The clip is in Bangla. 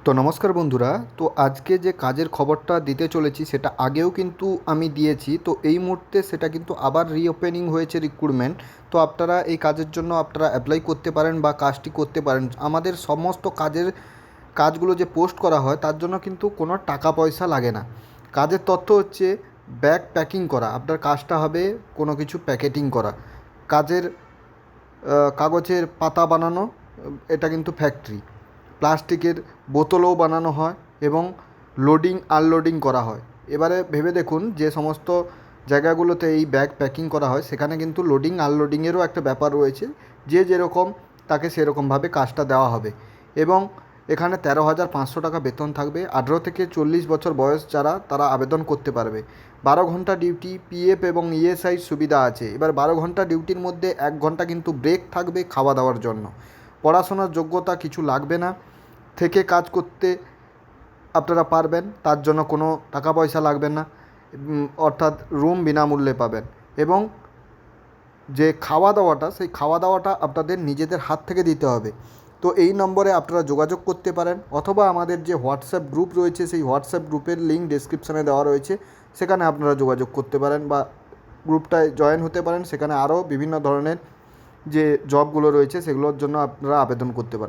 তো নমস্কার বন্ধুরা। তো আজকে যে কাজের খবরটা দিতে চলেছি সেটা আগেও কিন্তু আমি দিয়েছি। তো এই মুহূর্তে সেটা কিন্তু আবার রিওপেনিং হয়েছে রিক্রুটমেন্ট। তো আপনারা এই কাজের জন্য আপনারা অ্যাপ্লাই করতে পারেন বা কাজটি করতে পারেন। আমাদের সমস্ত কাজগুলো যে পোস্ট করা হয় তার জন্য কিন্তু কোনো টাকা পয়সা লাগে না। কাজের তথ্য হচ্ছে ব্যাগ প্যাকিং করা, আপনার কাজটা হবে কোনো কিছু প্যাকেটিং করা। কাজের কাগজের পাতা বানানো, এটা কিন্তু ফ্যাক্টরি। প্লাস্টিকের বোতলও বানানো হয় এবং লোডিং আনলোডিং করা হয়। এবারে ভেবে দেখুন, যে সমস্ত জায়গাগুলোতে এই ব্যাগ প্যাকিং করা হয় সেখানে কিন্তু লোডিং আনলোডিংয়েরও একটা ব্যাপার রয়েছে। যে যেরকম তাকে সেরকমভাবে কাজটা দেওয়া হবে। এবং এখানে 13,500 টাকা বেতন থাকবে। 18 থেকে 40 বছর বয়স যারা, তারা আবেদন করতে পারবে। 12 ঘন্টা ডিউটি, পিএফ এবং ইএসআই সুবিধা আছে। এবার 12 ঘন্টা ডিউটির মধ্যে 1 ঘন্টা কিন্তু ব্রেক থাকবে খাওয়া দাওয়ার জন্য। পড়াশোনার যোগ্যতা কিছু লাগবে না। থেকে কাজ করতে আপনারা পারবেন, তার জন্য কোনো টাকা পয়সা লাগবে না। অর্থাৎ রুম বিনামূল্যে পাবেন। এবং যে খাওয়া দাওয়াটা, সেই খাওয়া দাওয়াটা আপনাদের নিজেদের হাত থেকে দিতে হবে। তো এই নম্বরে আপনারা যোগাযোগ করতে পারেন, অথবা আমাদের যে হোয়াটসঅ্যাপ গ্রুপ রয়েছে সেই হোয়াটসঅ্যাপ গ্রুপের লিঙ্ক ডেসক্রিপশানে দেওয়া রয়েছে, সেখানে আপনারা যোগাযোগ করতে পারেন বা গ্রুপটায় জয়েন হতে পারেন। সেখানে আরও বিভিন্ন ধরনের যে জবগুলো রয়েছে সেগুলোর জন্য আপনারা আবেদন করতে পারেন।